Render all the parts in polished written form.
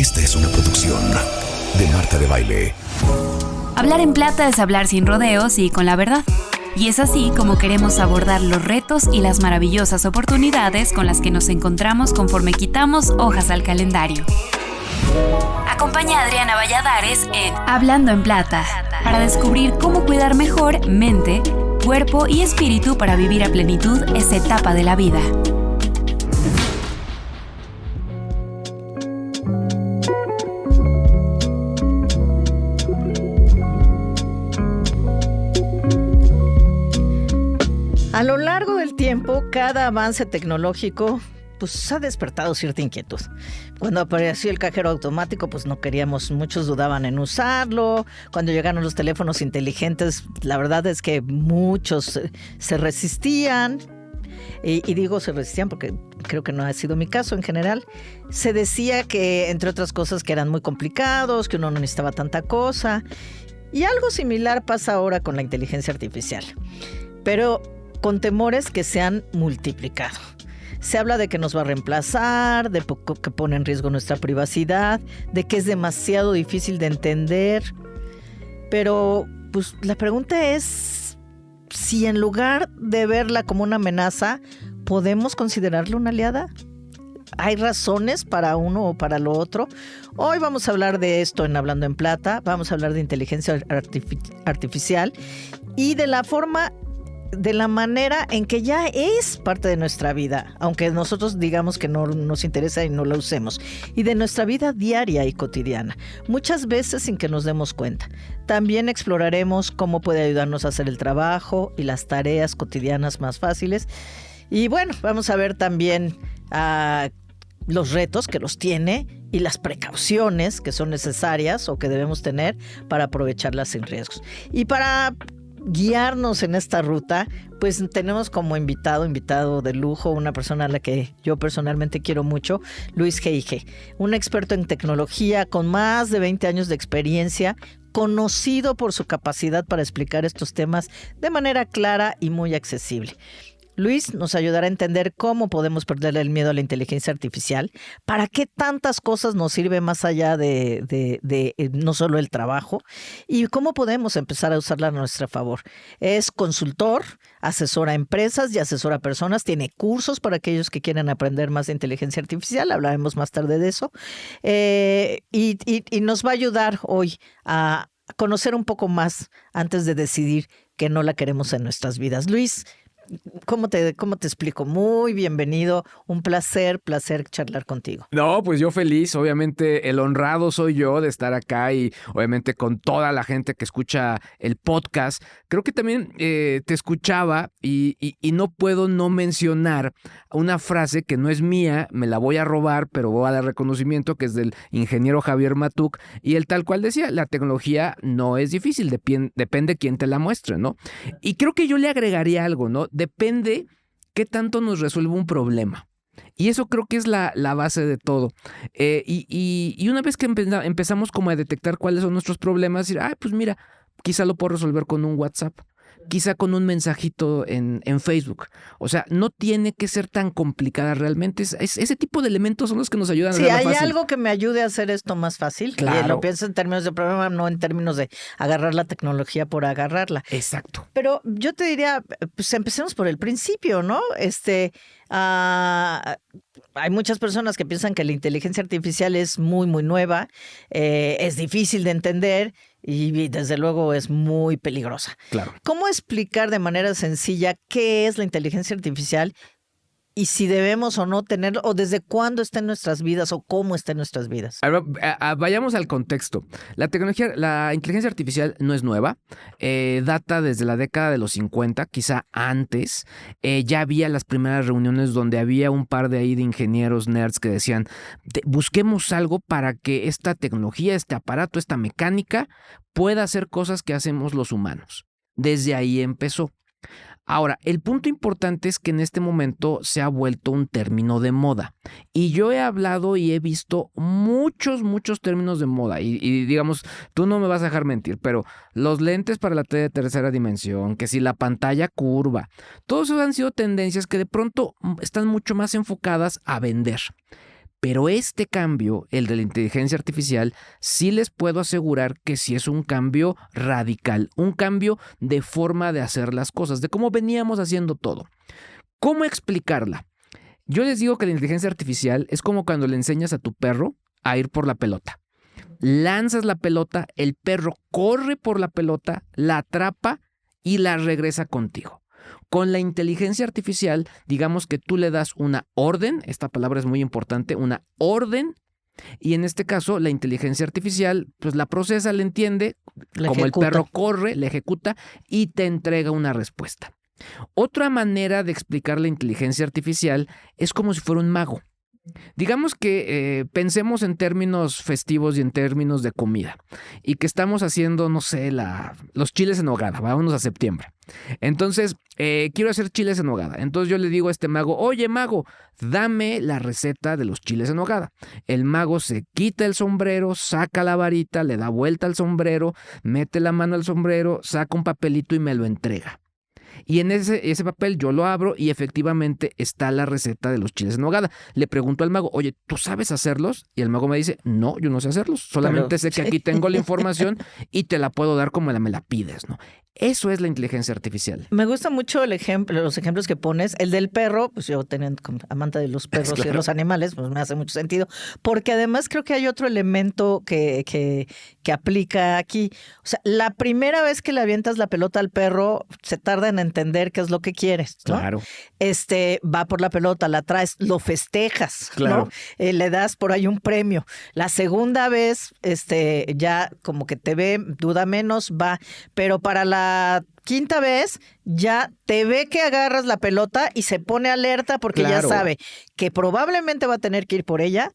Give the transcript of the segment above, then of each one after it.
Esta es una producción de Marta de Baile. Hablar en plata es hablar sin rodeos y con la verdad. Y es así como queremos abordar los retos y las maravillosas oportunidades con las que nos encontramos conforme quitamos hojas al calendario. Acompaña a Adriana Valladares en Hablando en Plata para descubrir cómo cuidar mejor mente, cuerpo y espíritu para vivir a plenitud esta etapa de la vida. A lo largo del tiempo, cada avance tecnológico ha despertado cierta inquietud. Cuando apareció el cajero automático, no queríamos, muchos dudaban en usarlo. Cuando llegaron los teléfonos inteligentes, la verdad es que muchos se resistían. Y digo se resistían porque creo que no ha sido mi caso en general. Se decía que, entre otras cosas, que eran muy complicados, que uno no necesitaba tanta cosa. Y algo similar pasa ahora con la inteligencia artificial. Pero con temores que se han multiplicado. Se habla de que nos va a reemplazar, de que pone en riesgo nuestra privacidad, de que es demasiado difícil de entender. Pero la pregunta es si en lugar de verla como una amenaza, ¿podemos considerarla una aliada? ¿Hay razones para uno o para lo otro? Hoy vamos a hablar de esto en Hablando en Plata. Vamos a hablar de inteligencia artificial y de la manera en que ya es parte de nuestra vida, aunque nosotros digamos que no nos interesa y no la usemos, y de nuestra vida diaria y cotidiana, muchas veces sin que nos demos cuenta. También exploraremos cómo puede ayudarnos a hacer el trabajo y las tareas cotidianas más fáciles. Y bueno, vamos a ver también los retos que los tiene y las precauciones que son necesarias o que debemos tener para aprovecharlas sin riesgos. Y para guiarnos en esta ruta, tenemos como invitado de lujo, una persona a la que yo personalmente quiero mucho, Luis G.I.G., un experto en tecnología con más de 20 años de experiencia, conocido por su capacidad para explicar estos temas de manera clara y muy accesible. Luis nos ayudará a entender cómo podemos perderle el miedo a la inteligencia artificial, para qué tantas cosas nos sirve más allá de no solo el trabajo, y cómo podemos empezar a usarla a nuestro favor. Es consultor, asesora a empresas y asesora a personas, tiene cursos para aquellos que quieren aprender más de inteligencia artificial, hablaremos más tarde de eso, y nos va a ayudar hoy a conocer un poco más antes de decidir que no la queremos en nuestras vidas. Luis, ¿cómo te explico? Muy bienvenido, un placer charlar contigo. No, pues yo feliz, obviamente el honrado soy yo de estar acá y obviamente con toda la gente que escucha el podcast. Creo que también te escuchaba y no puedo no mencionar una frase que no es mía, me la voy a robar, pero voy a dar reconocimiento, que es del ingeniero Javier Matuk, y él tal cual decía, la tecnología no es difícil, depende quién te la muestre, ¿no? Y creo que yo le agregaría algo, ¿no? Depende qué tanto nos resuelve un problema. Y eso creo que es la base de todo. Y una vez que empezamos como a detectar cuáles son nuestros problemas, decir, pues mira, quizá lo puedo resolver con un WhatsApp, quizá con un mensajito en Facebook. O sea, no tiene que ser tan complicada realmente. Ese tipo de elementos son los que nos ayudan a hacerlo fácil. Sí, hay algo que me ayude a hacer esto más fácil. Claro. Y lo pienso en términos de problema, no en términos de agarrar la tecnología por agarrarla. Exacto. Pero yo te diría, empecemos por el principio, ¿no? Hay muchas personas que piensan que la inteligencia artificial es muy, muy nueva, es difícil de entender y desde luego es muy peligrosa. Claro. ¿Cómo explicar de manera sencilla qué es la inteligencia artificial y si debemos o no tenerlo, o desde cuándo está en nuestras vidas, o cómo está en nuestras vidas? Vayamos al contexto. La inteligencia artificial no es nueva, data desde la década de los 50, quizá antes. Ya había las primeras reuniones donde había un par de ingenieros nerds que decían, busquemos algo para que esta tecnología, este aparato, esta mecánica pueda hacer cosas que hacemos los humanos. Desde ahí empezó. Ahora, el punto importante es que en este momento se ha vuelto un término de moda. Y yo he hablado y he visto muchos términos de moda. Y digamos, tú no me vas a dejar mentir, pero los lentes para la tercera dimensión, que si la pantalla curva, todos esos han sido tendencias que de pronto están mucho más enfocadas a vender. Pero este cambio, el de la inteligencia artificial, sí les puedo asegurar que sí es un cambio radical, un cambio de forma de hacer las cosas, de cómo veníamos haciendo todo. ¿Cómo explicarla? Yo les digo que la inteligencia artificial es como cuando le enseñas a tu perro a ir por la pelota. Lanzas la pelota, el perro corre por la pelota, la atrapa y la regresa contigo. Con la inteligencia artificial, digamos que tú le das una orden, esta palabra es muy importante, una orden, y en este caso la inteligencia artificial pues la procesa, la entiende, como el perro corre, la ejecuta y te entrega una respuesta. Otra manera de explicar la inteligencia artificial es como si fuera un mago. Digamos que pensemos en términos festivos y en términos de comida y que estamos haciendo, no sé, los chiles en nogada, vámonos a septiembre. Entonces, quiero hacer chiles en nogada. Entonces yo le digo a este mago, oye mago, dame la receta de los chiles en nogada. El mago se quita el sombrero, saca la varita, le da vuelta al sombrero, mete la mano al sombrero, saca un papelito y me lo entrega. Y en ese papel yo lo abro y efectivamente está la receta de los chiles en nogada. Le pregunto al mago, oye, ¿tú sabes hacerlos? Y el mago me dice, no, yo no sé hacerlos. Solamente sé que aquí tengo la información y te la puedo dar como me la pides, ¿no? Eso es la inteligencia artificial. Me gusta mucho los ejemplos que pones. El del perro, pues yo teniendo como amante de los perros y de los animales, pues me hace mucho sentido. Porque además creo que hay otro elemento que aplica aquí. O sea, la primera vez que le avientas la pelota al perro, se tarda en entender qué es lo que quieres, ¿no? Claro. Va por la pelota, la traes, lo festejas, claro, ¿no? Le das por ahí un premio. La segunda vez, ya como que te ve, duda menos, va. Pero para la quinta vez ya te ve que agarras la pelota y se pone alerta porque ya sabe que probablemente va a tener que ir por ella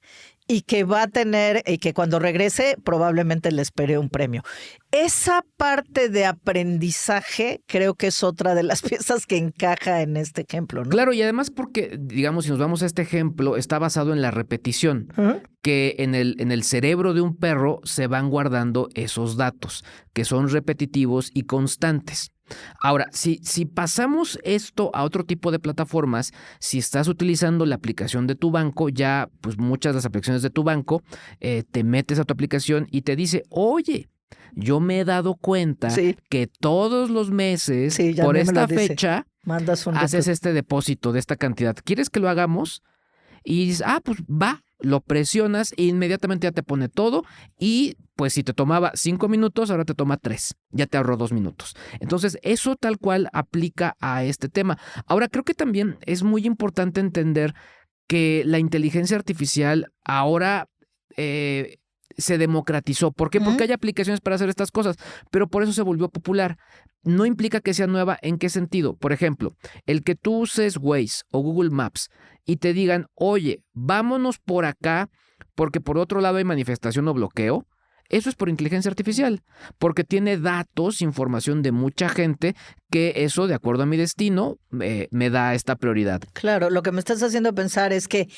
y que va a tener, y que cuando regrese probablemente le espere un premio. Esa parte de aprendizaje creo que es otra de las piezas que encaja en este ejemplo, ¿no? Claro, y además porque, digamos, si nos vamos a este ejemplo, está basado en la repetición, que en el cerebro de un perro se van guardando esos datos, que son repetitivos y constantes. Ahora, si pasamos esto a otro tipo de plataformas, si estás utilizando la aplicación de tu banco, ya pues muchas de las aplicaciones de tu banco, te metes a tu aplicación y te dice, oye, yo me he dado cuenta que todos los meses, por esta fecha, haces este depósito de esta cantidad. ¿Quieres que lo hagamos? Y dices, pues va, lo presionas e inmediatamente ya te pone todo y pues si te tomaba 5 minutos, ahora te toma 3. Ya te ahorró 2 minutos. Entonces, eso tal cual aplica a este tema. Ahora, creo que también es muy importante entender que la inteligencia artificial ahora se democratizó. ¿Por qué? Porque hay aplicaciones para hacer estas cosas, pero por eso se volvió popular. No implica que sea nueva. ¿En qué sentido? Por ejemplo, el que tú uses Waze o Google Maps y te digan, oye, vámonos por acá porque por otro lado hay manifestación o bloqueo, eso es por inteligencia artificial, porque tiene datos, información de mucha gente que eso, de acuerdo a mi destino, me da esta prioridad. Claro, lo que me estás haciendo pensar es que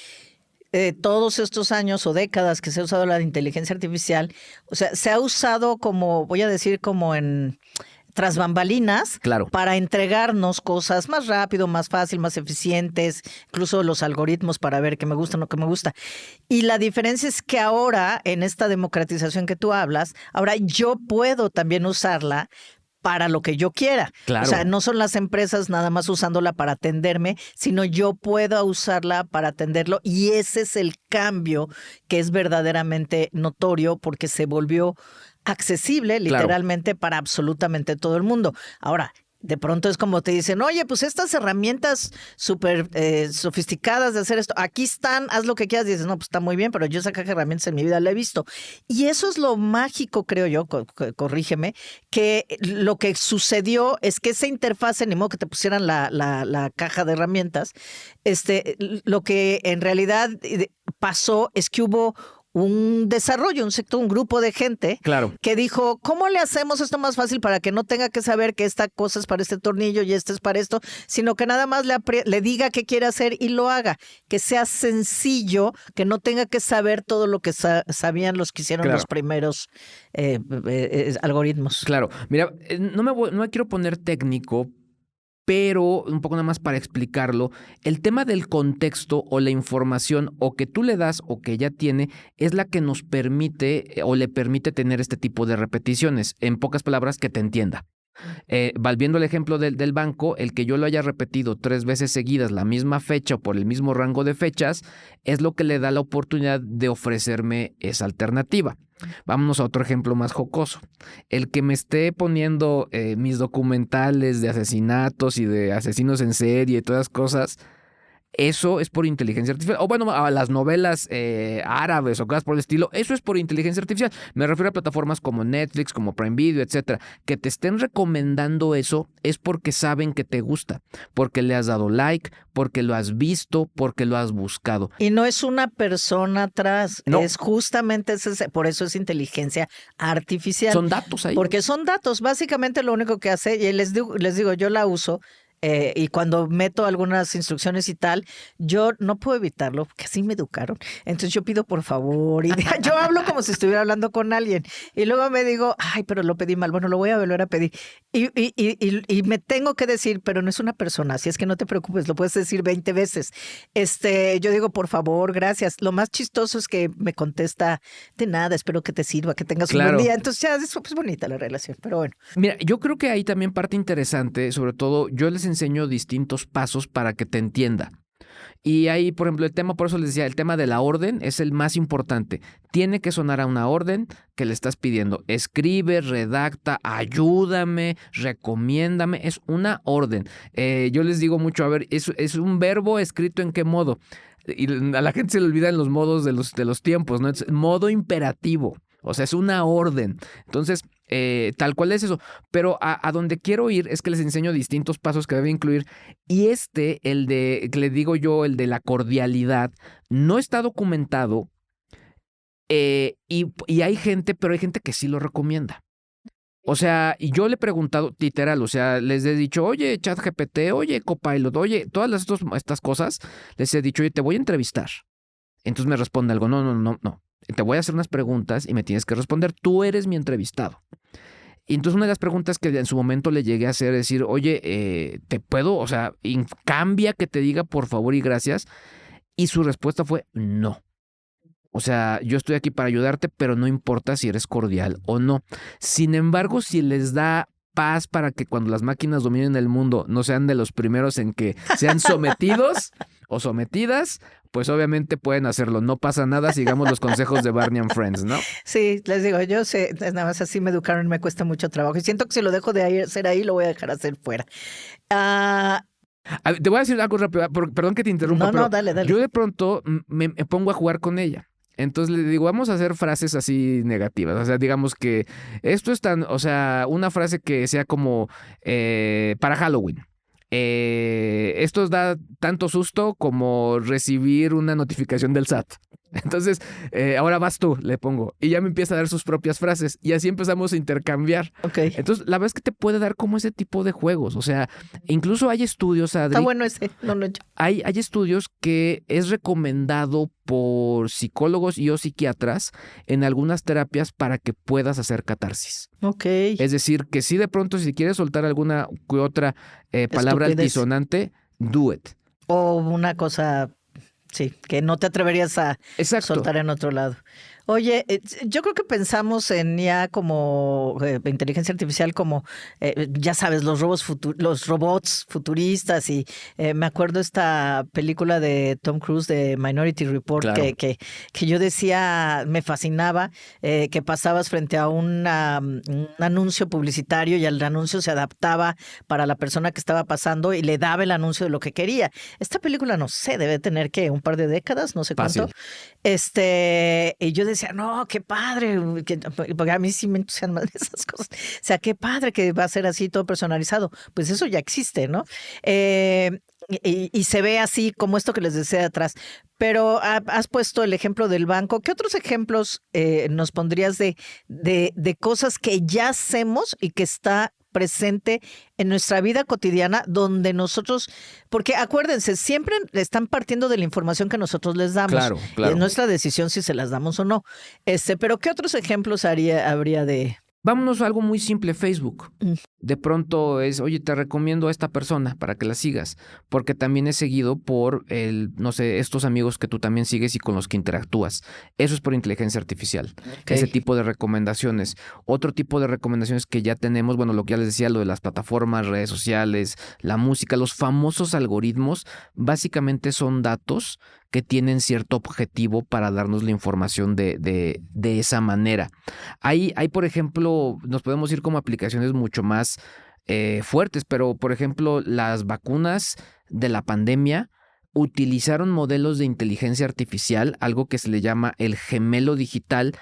todos estos años o décadas que se ha usado la inteligencia artificial, o sea, se ha usado como, voy a decir, como en tras bambalinas, para entregarnos cosas más rápido, más fácil, más eficientes, incluso los algoritmos para ver qué me gusta o no qué me gusta. Y la diferencia es que ahora, en esta democratización que tú hablas, ahora yo puedo también usarla para lo que yo quiera. Claro. O sea, no son las empresas nada más usándola para atenderme, sino yo puedo usarla para atenderlo y ese es el cambio que es verdaderamente notorio porque se volvió accesible literalmente para absolutamente todo el mundo. Ahora, de pronto es como te dicen, oye, pues estas herramientas súper sofisticadas de hacer esto, aquí están, haz lo que quieras. Y dices, no, pues está muy bien, pero yo esa caja de herramientas en mi vida la he visto. Y eso es lo mágico, creo yo, corrígeme, que lo que sucedió es que esa interfaz, ni modo que te pusieran la caja de herramientas, lo que en realidad pasó es que hubo un desarrollo, un grupo de gente que dijo, ¿cómo le hacemos esto más fácil para que no tenga que saber que esta cosa es para este tornillo y esta es para esto, sino que nada más le diga qué quiere hacer y lo haga, que sea sencillo, que no tenga que saber todo lo que sabían los que hicieron los primeros algoritmos. Claro, mira, no me quiero poner técnico, pero un poco nada más para explicarlo, el tema del contexto o la información o que tú le das o que ya tiene es la que nos permite o le permite tener este tipo de repeticiones. En pocas palabras, que te entienda. Volviendo al ejemplo del banco, el que yo lo haya repetido 3 veces seguidas la misma fecha o por el mismo rango de fechas es lo que le da la oportunidad de ofrecerme esa alternativa. Vámonos a otro ejemplo más jocoso. El que me esté poniendo mis documentales de asesinatos y de asesinos en serie y todas las cosas, eso es por inteligencia artificial. O bueno, a las novelas árabes o cosas por el estilo, eso es por inteligencia artificial. Me refiero a plataformas como Netflix, como Prime Video, etcétera. Que te estén recomendando eso es porque saben que te gusta, porque le has dado like, porque lo has visto, porque lo has buscado. Y no es una persona atrás, No. es justamente por eso es inteligencia artificial. Son datos ahí. Porque son datos. Básicamente lo único que hace, y les digo, yo la uso. Y cuando meto algunas instrucciones y tal, yo no puedo evitarlo, porque así me educaron. Entonces yo pido por favor, y yo hablo como si estuviera hablando con alguien. Y luego me digo, ay, pero lo pedí mal, bueno, lo voy a volver a pedir. Y me tengo que decir, pero no es una persona, así es que no te preocupes, lo puedes decir 20 veces. Yo digo, por favor, gracias. Lo más chistoso es que me contesta, de nada, espero que te sirva, que tengas un buen día. Entonces ya es bonita la relación, pero bueno. Mira, yo creo que hay también parte interesante, sobre todo yo les enseño distintos pasos para que te entienda. Y ahí, por ejemplo, el tema, por eso les decía, el tema de la orden es el más importante. Tiene que sonar a una orden que le estás pidiendo. Escribe, redacta, ayúdame, recomiéndame. Es una orden. Yo les digo mucho, a ver, es un verbo escrito en qué modo. Y a la gente se le olvidan los modos de los tiempos, ¿no? Es modo imperativo. O sea, es una orden. Entonces, tal cual es eso. Pero a donde quiero ir es que les enseño distintos pasos que debe incluir. Y el de, que le digo yo, el de la cordialidad, no está documentado. Y hay gente, pero hay gente que sí lo recomienda. O sea, y yo le he preguntado literal, o sea, les he dicho, oye, ChatGPT, oye, Copilot, oye, todas estas cosas, les he dicho, oye, te voy a entrevistar. Entonces me responde algo, no. Te voy a hacer unas preguntas y me tienes que responder. Tú eres mi entrevistado. Y entonces una de las preguntas que en su momento le llegué a hacer es decir, oye, ¿te puedo? O sea, cambia que te diga por favor y gracias. Y su respuesta fue no. O sea, yo estoy aquí para ayudarte, pero no importa si eres cordial o no. Sin embargo, si les da paz para que cuando las máquinas dominen el mundo no sean de los primeros en que sean sometidos o sometidas, pues obviamente pueden hacerlo. No pasa nada, sigamos los consejos de Barney and Friends, ¿no? Sí, les digo, yo sé, nada más así me educaron y me cuesta mucho trabajo. Y siento que si lo dejo de hacer ahí, lo voy a dejar hacer fuera. Te voy a decir algo rápido, perdón que te interrumpa, pero dale. Yo de pronto me pongo a jugar con ella. Entonces le digo, vamos a hacer frases así negativas. O sea, digamos que esto es una frase que sea como para Halloween. Esto da tanto susto como recibir una notificación del SAT. Entonces, ahora vas tú, le pongo. Y ya me empieza a dar sus propias frases. Y así empezamos a intercambiar. Okay. Entonces, la verdad es que te puede dar como ese tipo de juegos. O sea, incluso hay estudios, Adri. Está bueno ese, no lo he hecho. Hay estudios que es recomendado por psicólogos y o psiquiatras en algunas terapias para que puedas hacer catarsis. Ok. Es decir, que si de pronto si quieres soltar alguna u otra palabra altisonante, do it. O una cosa, sí, que no te atreverías a soltar en otro lado. Oye, yo creo que pensamos en ya como inteligencia artificial como, ya sabes, los robots futuristas y me acuerdo esta película de Tom Cruise de Minority Report, claro, que yo decía, me fascinaba, que pasabas frente a un anuncio publicitario y el anuncio se adaptaba para la persona que estaba pasando y le daba el anuncio de lo que quería. Esta película, no sé, debe tener, ¿qué? Un par de décadas, no sé cuánto. Y yo decía, no, qué padre, porque a mí sí me entusiasman esas cosas. O sea, qué padre que va a ser así todo personalizado. Pues eso ya existe, ¿no? Y se ve así como esto que les decía atrás. Pero has puesto el ejemplo del banco. ¿Qué otros ejemplos nos pondrías de cosas que ya hacemos y que está presente en nuestra vida cotidiana donde nosotros, porque acuérdense, siempre están partiendo de la información que nosotros les damos. Claro. Es nuestra decisión si se las damos o no. Pero ¿qué otros ejemplos habría de...? Vámonos a algo muy simple, Facebook. De pronto es, oye, te recomiendo a esta persona para que la sigas, porque también es seguido por no sé, estos amigos que tú también sigues y con los que interactúas. Eso es por inteligencia artificial. Ok. Ese tipo de recomendaciones. Otro tipo de recomendaciones que ya tenemos, bueno, lo que ya les decía, lo de las plataformas, redes sociales, la música, los famosos algoritmos, básicamente son datos que tienen cierto objetivo para darnos la información de esa manera. Hay, por ejemplo, nos podemos ir como aplicaciones mucho más fuertes, pero por ejemplo, las vacunas de la pandemia utilizaron modelos de inteligencia artificial, algo que se le llama el gemelo digital,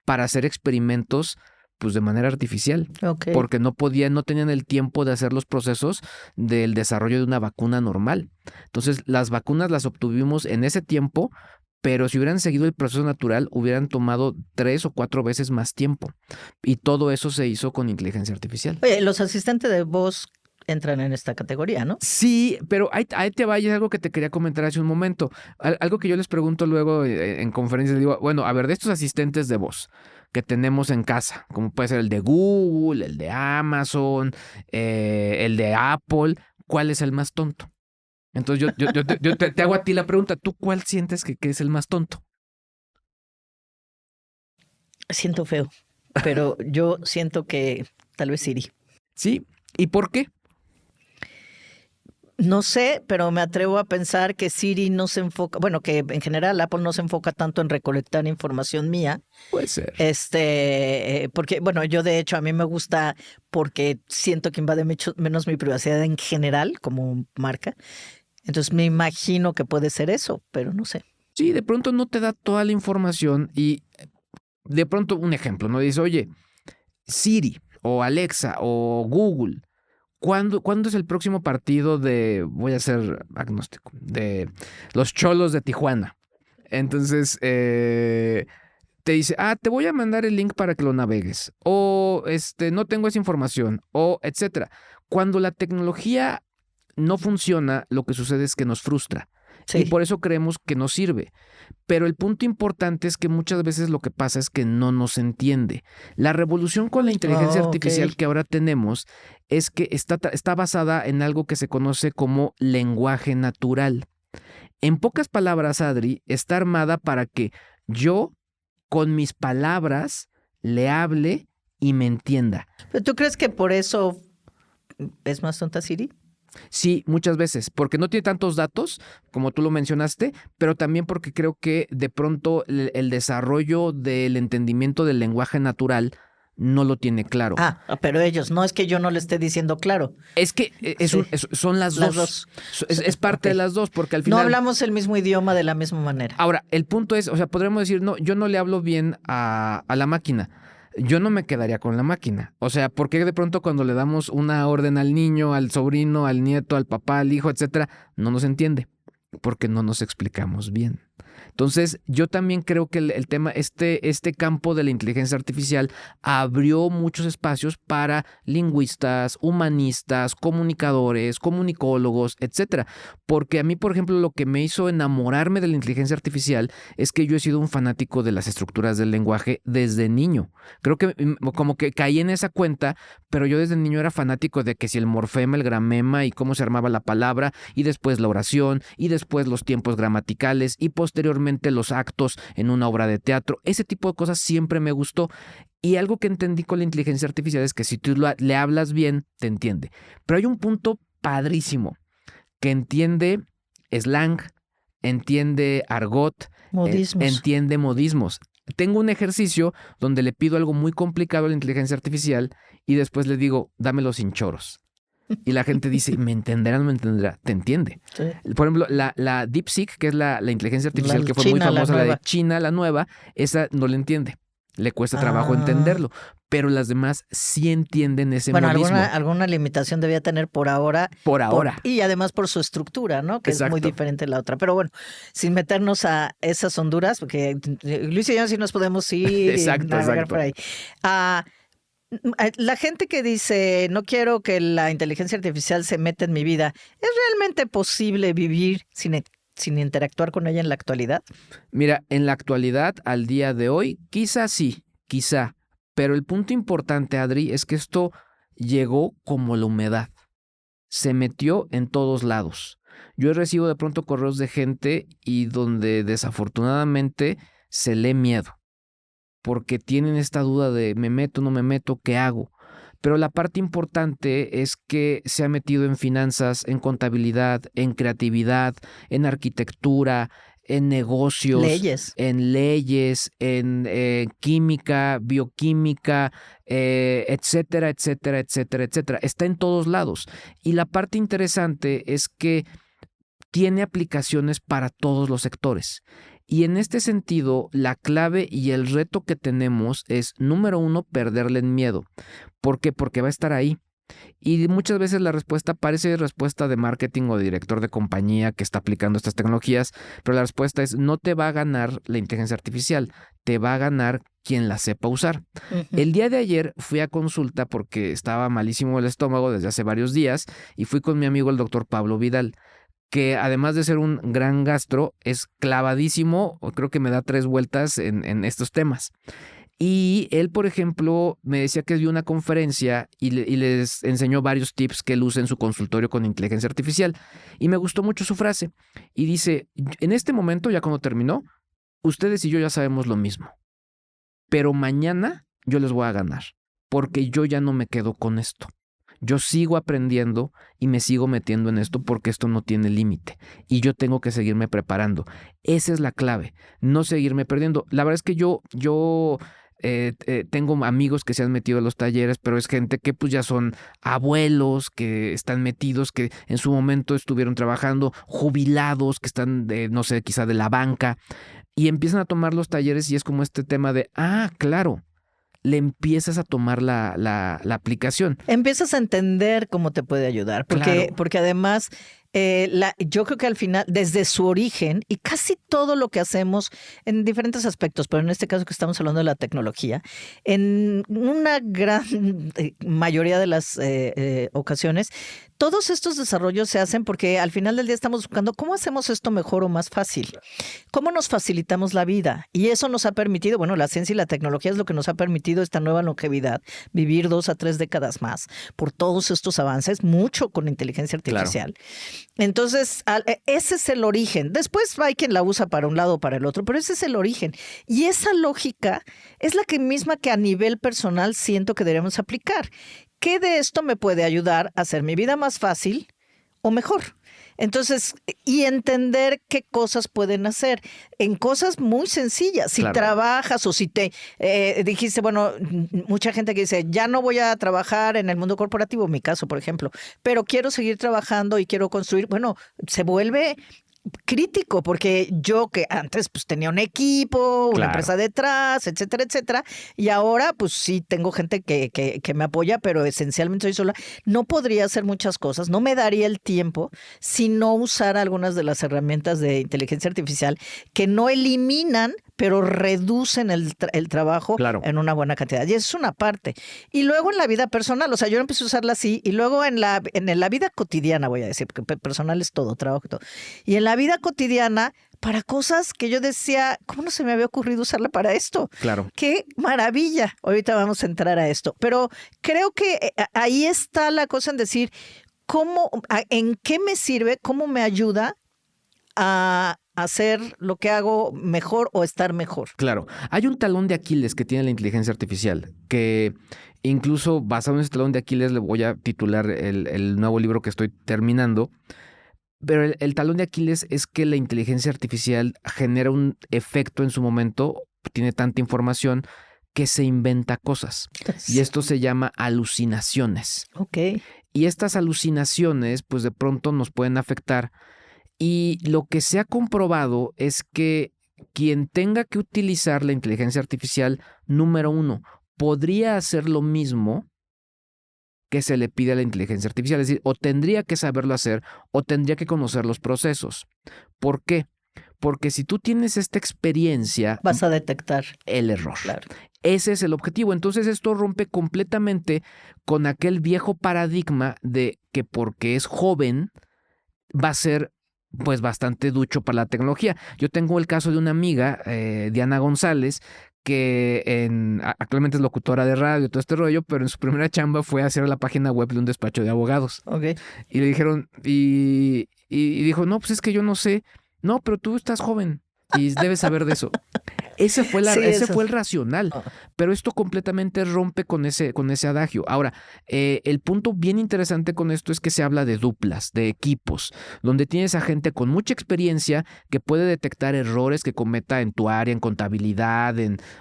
para hacer experimentos pues de manera artificial, Ok. porque no tenían el tiempo de hacer los procesos del desarrollo de una vacuna normal. Entonces, las vacunas las obtuvimos en ese tiempo, pero si hubieran seguido el proceso natural, hubieran tomado 3 o 4 veces más tiempo. Y todo eso se hizo con inteligencia artificial. Oye, los asistentes de voz entran en esta categoría, ¿no? Sí, pero ahí te va, y es algo que te quería comentar hace un momento. Algo que yo les pregunto luego en conferencias, digo, bueno, a ver, de estos asistentes de voz que tenemos en casa, como puede ser el de Google, el de Amazon, el de Apple, ¿cuál es el más tonto? Entonces yo te hago a ti la pregunta, ¿tú cuál sientes que es el más tonto? Siento feo, pero yo siento que tal vez Siri. Sí, ¿y por qué? No sé, pero me atrevo a pensar que Siri no se enfoca, bueno, que en general Apple no se enfoca tanto en recolectar información mía. Puede ser. Porque, bueno, yo de hecho a mí me gusta porque siento que invade menos mi privacidad en general como marca. Entonces me imagino que puede ser eso, pero no sé. Sí, de pronto no te da toda la información y de pronto un ejemplo, ¿no? Dice, oye, Siri o Alexa o Google, ¿cuándo es el próximo partido voy a ser agnóstico, de los Cholos de Tijuana? Entonces, te dice, te voy a mandar el link para que lo navegues, o no tengo esa información, o etcétera. Cuando la tecnología no funciona, lo que sucede es que nos frustra. Sí. Y por eso creemos que no sirve. Pero el punto importante es que muchas veces lo que pasa es que no nos entiende. La revolución con la inteligencia artificial ok. que ahora tenemos es que está basada en algo que se conoce como lenguaje natural. En pocas palabras, Adri, está armada para que yo, con mis palabras, le hable y me entienda. ¿Pero tú crees que por eso es más tonta Siri? Sí, muchas veces, porque no tiene tantos datos, como tú lo mencionaste, pero también porque creo que de pronto el desarrollo del entendimiento del lenguaje natural no lo tiene claro. Pero ellos, no es que yo no le esté diciendo claro. Es que son las dos. Es parte de las dos, porque al final... No hablamos el mismo idioma de la misma manera. Ahora, el punto es, o sea, podríamos decir, no, yo no le hablo bien a la máquina. Yo no me quedaría con la máquina. O sea, ¿por qué de pronto cuando le damos una orden al niño, al sobrino, al nieto, al papá, al hijo, etcétera, no nos entiende? Porque no nos explicamos bien. Entonces, yo también creo que el tema, este campo de la inteligencia artificial abrió muchos espacios para lingüistas, humanistas, comunicadores, comunicólogos, etcétera. Porque a mí, por ejemplo, lo que me hizo enamorarme de la inteligencia artificial es que yo he sido un fanático de las estructuras del lenguaje desde niño. Creo que como que caí en esa cuenta, pero yo desde niño era fanático de que si el morfema, el gramema y cómo se armaba la palabra, y después la oración, y después los tiempos gramaticales, y posteriormente los actos en una obra de teatro. Ese tipo de cosas siempre me gustó. Y algo que entendí con la inteligencia artificial es que si tú le hablas bien, te entiende. Pero hay un punto padrísimo, que entiende slang, entiende argot, Modismos. entiende modismos. Tengo un ejercicio donde le pido algo muy complicado a la inteligencia artificial y después le digo, dámelo sin choros. Y la gente dice, ¿me entenderá o no me entenderá? Te entiende. Sí. Por ejemplo, la DeepSeek, que es la inteligencia artificial La que fue China, muy la famosa, la de nueva. China, la nueva, esa no le entiende. Le cuesta trabajo entenderlo. Pero las demás sí entienden ese modismo. Alguna limitación debía tener por ahora. Por ahora. Y además por su estructura, ¿no? Que Exacto. es muy diferente de la otra. Pero bueno, sin meternos a esas honduras, porque Luis y yo sí nos podemos ir Exacto, y navegar exacto. por ahí. La gente que dice, no quiero que la inteligencia artificial se meta en mi vida, ¿es realmente posible vivir sin interactuar con ella en la actualidad? Mira, en la actualidad, al día de hoy, quizá sí, quizá. Pero el punto importante, Adri, es que esto llegó como la humedad. Se metió en todos lados. Yo recibo de pronto correos de gente y donde desafortunadamente se lee miedo, porque tienen esta duda de me meto, no me meto, ¿qué hago? Pero la parte importante es que se ha metido en finanzas, en contabilidad, en creatividad, en arquitectura, en negocios, en leyes, en química, bioquímica, etcétera, etcétera, etcétera, etcétera. Está en todos lados. Y la parte interesante es que tiene aplicaciones para todos los sectores. Y en este sentido, la clave y el reto que tenemos es, número uno, perderle el miedo. ¿Por qué? Porque va a estar ahí. Y muchas veces la respuesta parece respuesta de marketing o de director de compañía que está aplicando estas tecnologías, pero la respuesta es, no te va a ganar la inteligencia artificial, te va a ganar quien la sepa usar. El día de ayer fui a consulta porque estaba malísimo el estómago desde hace varios días y fui con mi amigo el doctor Pablo Vidal, que además de ser un gran gastro, es clavadísimo, creo que me da 3 vueltas en estos temas. Y él, por ejemplo, me decía que dio una conferencia y les enseñó varios tips que él usa en su consultorio con inteligencia artificial. Y me gustó mucho su frase. Y dice, en este momento, ya cuando terminó, ustedes y yo ya sabemos lo mismo. Pero mañana yo les voy a ganar, porque yo ya no me quedo con esto. Yo sigo aprendiendo y me sigo metiendo en esto porque esto no tiene límite y yo tengo que seguirme preparando. Esa es la clave, no seguirme perdiendo. La verdad es que yo tengo amigos que se han metido a los talleres, pero es gente que pues ya son abuelos, que están metidos, que en su momento estuvieron trabajando, jubilados, que están, no sé, quizá de la banca, y empiezan a tomar los talleres y es como este tema de, claro, le empiezas a tomar la aplicación. Empiezas a entender cómo te puede ayudar, porque además yo creo que al final, desde su origen, y casi todo lo que hacemos en diferentes aspectos, pero en este caso que estamos hablando de la tecnología, en una gran mayoría de las ocasiones, todos estos desarrollos se hacen porque al final del día estamos buscando cómo hacemos esto mejor o más fácil, cómo nos facilitamos la vida. Y eso nos ha permitido, bueno, la ciencia y la tecnología es lo que nos ha permitido esta nueva longevidad, vivir 2 a 3 décadas más por todos estos avances, mucho con inteligencia artificial. Claro. Entonces, ese es el origen. Después hay quien la usa para un lado o para el otro, pero ese es el origen. Y esa lógica es la misma que a nivel personal siento que debemos aplicar. ¿Qué de esto me puede ayudar a hacer mi vida más fácil o mejor? Entonces, y entender qué cosas pueden hacer en cosas muy sencillas. Si trabajas o si te dijiste, bueno, mucha gente que dice, ya no voy a trabajar en el mundo corporativo, en mi caso, por ejemplo, pero quiero seguir trabajando y quiero construir, bueno, se vuelve crítico, porque yo que antes pues tenía un equipo, una empresa detrás, etcétera, etcétera, y ahora pues sí tengo gente que me apoya, pero esencialmente soy sola. No podría hacer muchas cosas, no me daría el tiempo si no usara algunas de las herramientas de inteligencia artificial que no eliminan, pero reducen el trabajo en una buena cantidad. Y eso es una parte. Y luego en la vida personal, o sea, yo empecé a usarla así, y luego en la vida cotidiana, voy a decir, porque personal es todo, trabajo y todo. Y en la vida cotidiana, para cosas que yo decía, ¿cómo no se me había ocurrido usarla para esto? Claro. ¡Qué maravilla! Ahorita vamos a entrar a esto. Pero creo que ahí está la cosa en decir, ¿en qué me sirve? ¿Cómo me ayuda a hacer lo que hago mejor o estar mejor? Claro. Hay un talón de Aquiles que tiene la inteligencia artificial, que incluso basado en ese talón de Aquiles le voy a titular el nuevo libro que estoy terminando. Pero el talón de Aquiles es que la inteligencia artificial genera un efecto en su momento, tiene tanta información que se inventa cosas. Y esto se llama alucinaciones. Ok. Y estas alucinaciones, pues de pronto nos pueden afectar. Y lo que se ha comprobado es que quien tenga que utilizar la inteligencia artificial, número uno, podría hacer lo mismo que se le pide a la inteligencia artificial. Es decir, o tendría que saberlo hacer o tendría que conocer los procesos. ¿Por qué? Porque si tú tienes esta experiencia, vas a detectar el error. Claro. Ese es el objetivo. Entonces esto rompe completamente con aquel viejo paradigma de que porque es joven va a ser pues bastante ducho para la tecnología. Yo tengo el caso de una amiga, Diana González, que actualmente es locutora de radio, todo este rollo, pero en su primera chamba fue hacer la página web de un despacho de abogados. Okay. Y le dijeron, y dijo, no, pues es que yo no sé. No, pero tú estás joven y debes saber de eso. Ese fue el racional, pero esto completamente rompe con ese adagio. Ahora, el punto bien interesante con esto es que se habla de duplas, de equipos, donde tienes a gente con mucha experiencia que puede detectar errores que cometa en tu área, en contabilidad,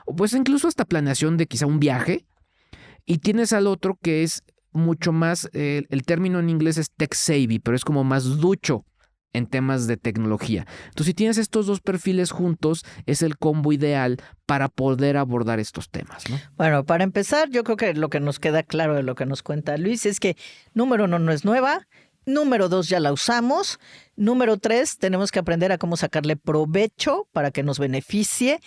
o pues incluso hasta planeación de quizá un viaje, y tienes al otro que es mucho más, el término en inglés es tech savvy, pero es como más ducho en temas de tecnología. Entonces, si tienes estos dos perfiles juntos, es el combo ideal para poder abordar estos temas, ¿no? Bueno, para empezar, yo creo que lo que nos queda claro de lo que nos cuenta Luis es que, número 1, no es nueva. Número 2, ya la usamos. Número 3, tenemos que aprender a cómo sacarle provecho para que nos beneficie,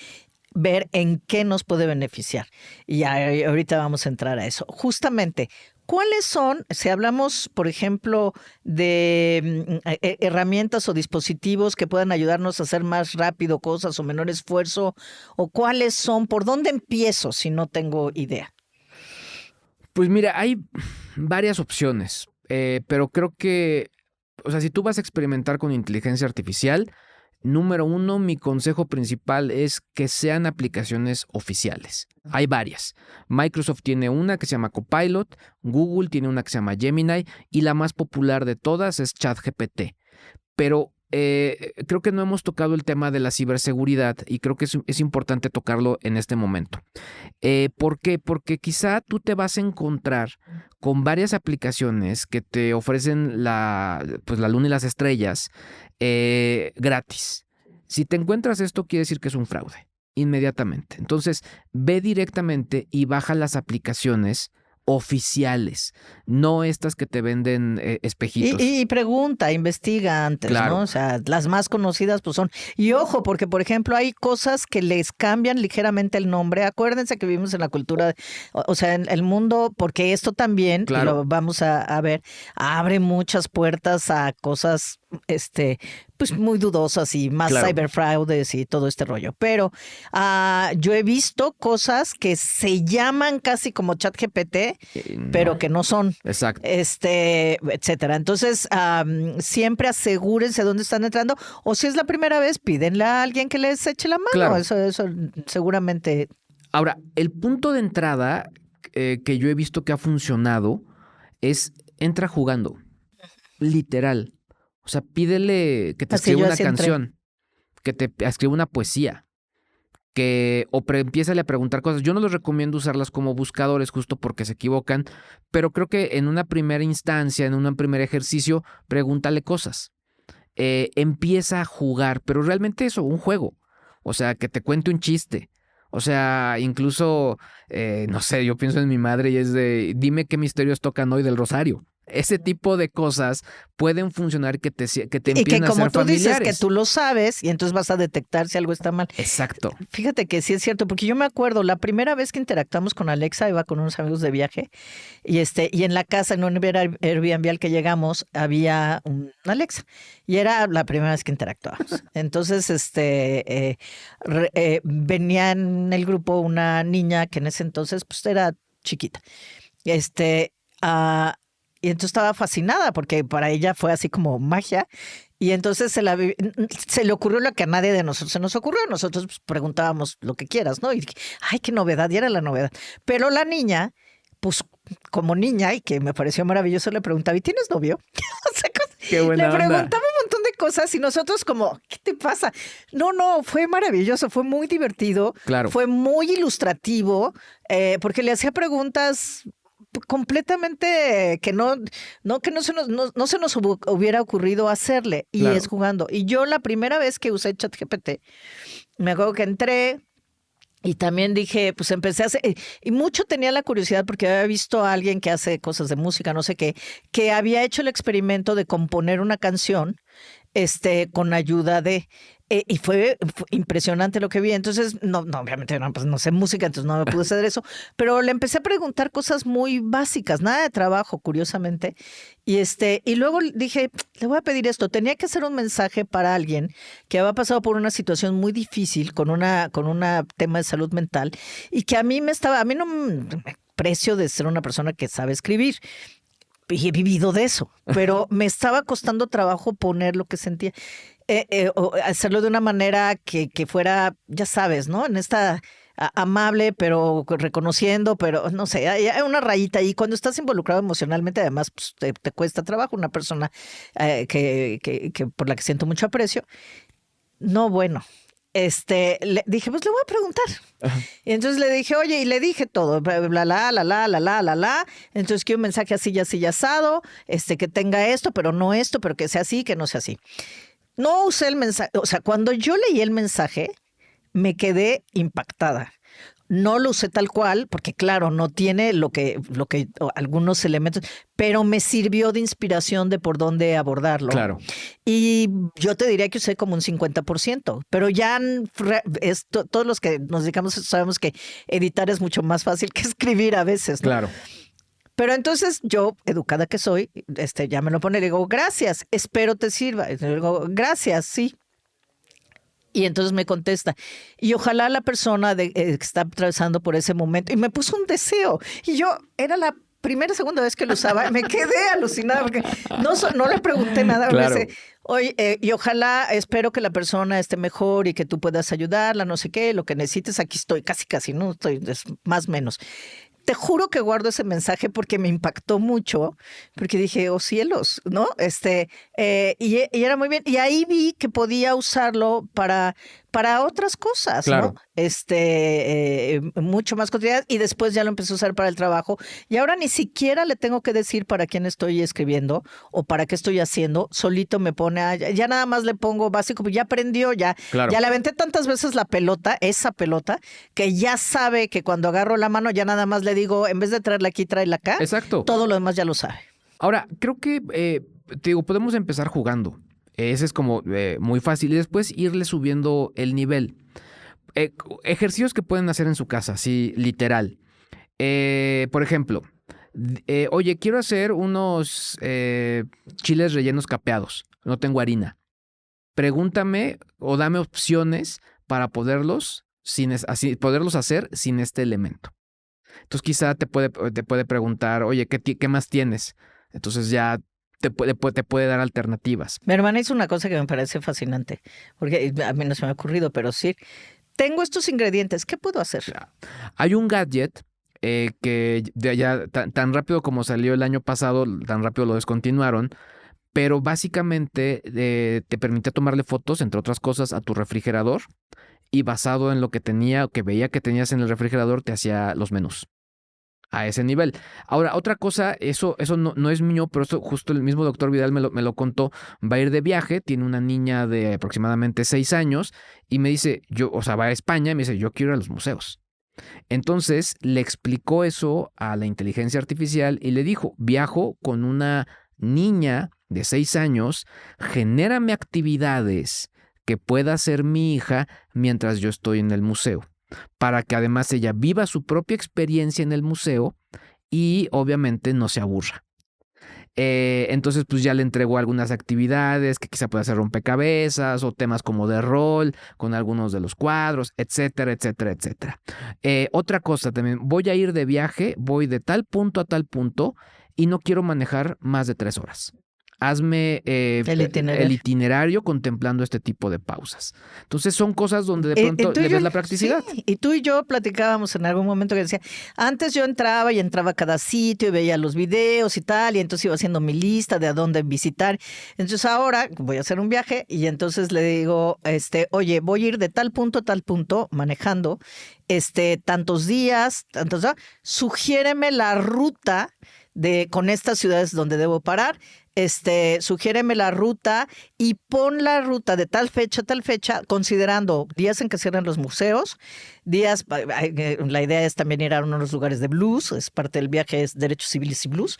ver en qué nos puede beneficiar. Y ahorita vamos a entrar a eso. Justamente, ¿cuáles son, si hablamos, por ejemplo, de herramientas o dispositivos que puedan ayudarnos a hacer más rápido cosas o menor esfuerzo? ¿O cuáles son? ¿Por dónde empiezo si no tengo idea? Pues mira, hay varias opciones, pero creo que, o sea, si tú vas a experimentar con inteligencia artificial, número 1, mi consejo principal es que sean aplicaciones oficiales. Hay varias. Microsoft tiene una que se llama Copilot, Google tiene una que se llama Gemini y la más popular de todas es ChatGPT. Pero creo que no hemos tocado el tema de la ciberseguridad y creo que es importante tocarlo en este momento. ¿Por qué? Porque quizá tú te vas a encontrar con varias aplicaciones que te ofrecen la luna y las estrellas gratis. Si te encuentras esto, quiere decir que es un fraude, inmediatamente. Entonces, ve directamente y baja las aplicaciones oficiales, no estas que te venden espejitos. Y pregunta, investiga antes, claro, ¿no? O sea, las más conocidas pues son... Y ojo, porque por ejemplo hay cosas que les cambian ligeramente el nombre. Acuérdense que vivimos en la cultura, o sea, en el mundo, porque esto también, claro, y lo vamos a ver, abre muchas puertas a cosas pues muy dudosas y más claro, cyberfraudes y todo este rollo. Pero yo he visto cosas que se llaman casi como ChatGPT, no, pero que no son. Exacto. Etcétera. Entonces, siempre asegúrense dónde están entrando, o si es la primera vez, pídenle a alguien que les eche la mano. Claro. Eso seguramente. Ahora, el punto de entrada que yo he visto que ha funcionado es entra jugando. Literal. O sea, pídele que te escriba una canción, que te escriba una poesía, empiézale a preguntar cosas. Yo no les recomiendo usarlas como buscadores justo porque se equivocan, pero creo que en una primera instancia, en un primer ejercicio, pregúntale cosas. Empieza a jugar, pero realmente eso, un juego. O sea, que te cuente un chiste. O sea, incluso, no sé, yo pienso en mi madre y es de, dime qué misterios tocan hoy del rosario. Ese tipo de cosas pueden funcionar que te empiecen a ser familiares. Y que como tú dices que tú lo sabes y entonces vas a detectar si algo está mal. Exacto. Fíjate que sí es cierto, porque yo me acuerdo, la primera vez que interactuamos con Alexa, iba con unos amigos de viaje y en la casa, en un Airbnb al que llegamos, había un Alexa y era la primera vez que interactuábamos. Entonces, venía en el grupo una niña que en ese entonces pues era chiquita. Y entonces estaba fascinada porque para ella fue así como magia. Y entonces se le ocurrió lo que a nadie de nosotros se nos ocurrió. Nosotros pues, preguntábamos lo que quieras, ¿no? Y dije, ay, qué novedad, y era la novedad. Pero la niña, pues como niña, y que me pareció maravilloso, le preguntaba, ¿y tienes novio? O sea, qué buena le preguntaba onda. un montón de cosas y nosotros como, ¿qué te pasa? No, fue maravilloso, fue muy divertido. Claro. Fue muy ilustrativo, porque le hacía preguntas completamente que no se nos hubiera ocurrido hacerle, y Claro. es jugando. Y yo la primera vez que usé ChatGPT, me acuerdo que entré y también dije, pues empecé a hacer, y mucho tenía la curiosidad porque había visto a alguien que hace cosas de música, no sé qué, que había hecho el experimento de componer una canción con ayuda de... Y fue impresionante lo que vi. Entonces, obviamente pues no sé música, entonces no me pude hacer eso. Pero le empecé a preguntar cosas muy básicas, nada de trabajo, curiosamente. Y luego dije, le voy a pedir esto. Tenía que hacer un mensaje para alguien que había pasado por una situación muy difícil con una tema de salud mental y que a mí no me precio de ser una persona que sabe escribir. Y he vivido de eso, pero me estaba costando trabajo poner lo que sentía. O hacerlo de una manera que fuera, ya sabes, ¿no? En esta amable, pero reconociendo, pero no sé, hay una rayita ahí. Cuando estás involucrado emocionalmente, además, pues, te cuesta trabajo. Una persona que por la que siento mucho aprecio. No, bueno. Le dije, pues le voy a preguntar. Ajá. Y entonces le dije, oye, y le dije todo, bla. Entonces quiero un mensaje así, asado, que tenga esto, pero no esto, pero que sea así, que no sea así. No usé el mensaje, o sea, cuando yo leí el mensaje, me quedé impactada. No lo usé tal cual, porque claro, no tiene lo que algunos elementos, pero me sirvió de inspiración de por dónde abordarlo. Claro. Y yo te diría que usé como un 50%, pero ya todos los que nos dedicamos sabemos que editar es mucho más fácil que escribir a veces, ¿no? Claro. Pero entonces yo, educada que soy, ya me lo pone, le digo, gracias, espero te sirva. Le digo, gracias, sí. Y entonces me contesta, y ojalá la persona que está atravesando por ese momento, y me puso un deseo, y yo era la segunda vez que lo usaba, me quedé alucinada, porque no le pregunté nada, claro. Me dice, oye, y ojalá, espero que la persona esté mejor y que tú puedas ayudarla, no sé qué, lo que necesites, aquí estoy, casi, no estoy, más o menos. Te juro que guardo ese mensaje porque me impactó mucho, porque dije, oh cielos, ¿no? Y era muy bien. Y ahí vi que podía usarlo para otras cosas, claro. ¿no? Mucho más cotidianas. Y después ya lo empecé a usar para el trabajo. Y ahora ni siquiera le tengo que decir para quién estoy escribiendo o para qué estoy haciendo. Solito me pone, ya nada más le pongo básico, ya aprendió, claro. Ya le aventé tantas veces esa pelota, que ya sabe que cuando agarro la mano ya nada más le digo, en vez de traerla aquí, tráela acá. Exacto. Todo lo demás ya lo sabe. Ahora, creo que, te digo, podemos empezar jugando. Ese es como muy fácil. Y después irle subiendo el nivel. Ejercicios que pueden hacer en su casa, así literal. Por ejemplo, oye, quiero hacer unos chiles rellenos capeados. No tengo harina. Pregúntame o dame opciones para poderlos hacer sin este elemento. Entonces quizá te puede preguntar, oye, ¿qué más tienes? Entonces ya te puede dar alternativas. Mi hermana hizo una cosa que me parece fascinante, porque a mí no se me ha ocurrido, pero sí. Tengo estos ingredientes, ¿qué puedo hacer? Hay un gadget que ya tan rápido como salió el año pasado, tan rápido lo descontinuaron, pero básicamente te permite tomarle fotos, entre otras cosas, a tu refrigerador y basado en lo que veía que tenías en el refrigerador, te hacía los menús. A ese nivel. Ahora, otra cosa, eso no es mío, pero esto justo el mismo doctor Vidal me lo contó. Va a ir de viaje, tiene una niña de aproximadamente 6 años y me dice, va a España y me dice, yo quiero ir a los museos. Entonces le explicó eso a la inteligencia artificial y le dijo, viajo con una niña de 6 años, genérame actividades que pueda hacer mi hija mientras yo estoy en el museo, para que además ella viva su propia experiencia en el museo y obviamente no se aburra. Entonces pues ya le entregó algunas actividades que quizá pueda hacer rompecabezas o temas como de rol con algunos de los cuadros, etcétera, etcétera, etcétera. Otra cosa también, voy a ir de viaje, voy de tal punto a tal punto y no quiero manejar más de 3 horas. Hazme el itinerario contemplando este tipo de pausas. Entonces son cosas donde de pronto le ves la practicidad. Sí. Y tú y yo platicábamos en algún momento que decía, antes yo entraba a cada sitio y veía los videos y tal, y entonces iba haciendo mi lista de a dónde visitar. Entonces ahora voy a hacer un viaje y entonces le digo, oye, voy a ir de tal punto a tal punto manejando, tantos días, sugiéreme la ruta con estas ciudades donde debo parar. Sugiéreme la ruta y pon la ruta de tal fecha a tal fecha, considerando días en que cierran los museos, la idea es también ir a uno de los lugares de blues, es parte del viaje, es derechos civiles y blues.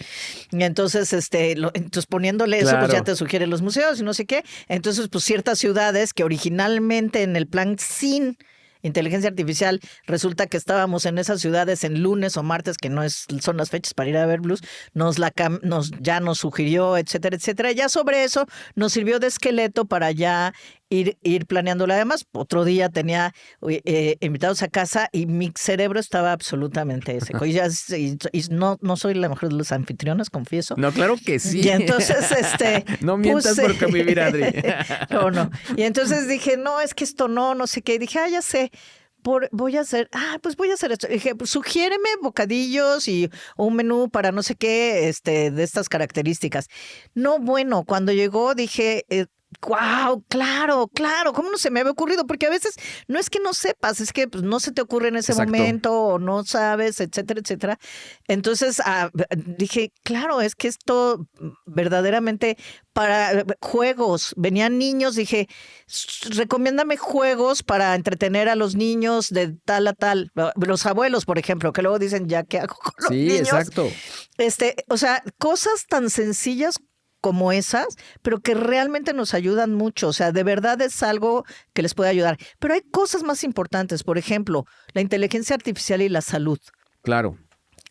Y entonces, entonces poniéndole eso, pues ya te sugiere los museos y no sé qué. Entonces, pues ciertas ciudades que originalmente en el plan sin inteligencia artificial, resulta que estábamos en esas ciudades en lunes o martes, que son las fechas para ir a ver blues, ya nos sugirió, etcétera, etcétera. Ya sobre eso nos sirvió de esqueleto para ya ir planeándolo. Además, otro día tenía invitados a casa y mi cerebro estaba absolutamente seco. Y no soy la mejor de los anfitriones, confieso. No, claro que sí. Y entonces, no mientas por convivir, Adri. No. Y entonces dije, no, es que esto no sé qué. Y dije, ya sé. Voy a hacer esto. Dije, pues, sugiéreme bocadillos y un menú para no sé qué, de estas características. No, bueno, cuando llegó dije, wow, claro, ¿cómo no se me había ocurrido? Porque a veces no es que no sepas, es que pues, no se te ocurre en ese momento o no sabes, etcétera, etcétera. Entonces dije, claro, es que esto verdaderamente para juegos, venían niños, dije, recomiéndame juegos para entretener a los niños de tal a tal. Los abuelos, por ejemplo, que luego dicen, ya, ¿qué hago con los niños? Sí, exacto. O sea, cosas tan sencillas como esas, pero que realmente nos ayudan mucho. O sea, de verdad es algo que les puede ayudar. Pero hay cosas más importantes, por ejemplo, la inteligencia artificial y la salud. Claro.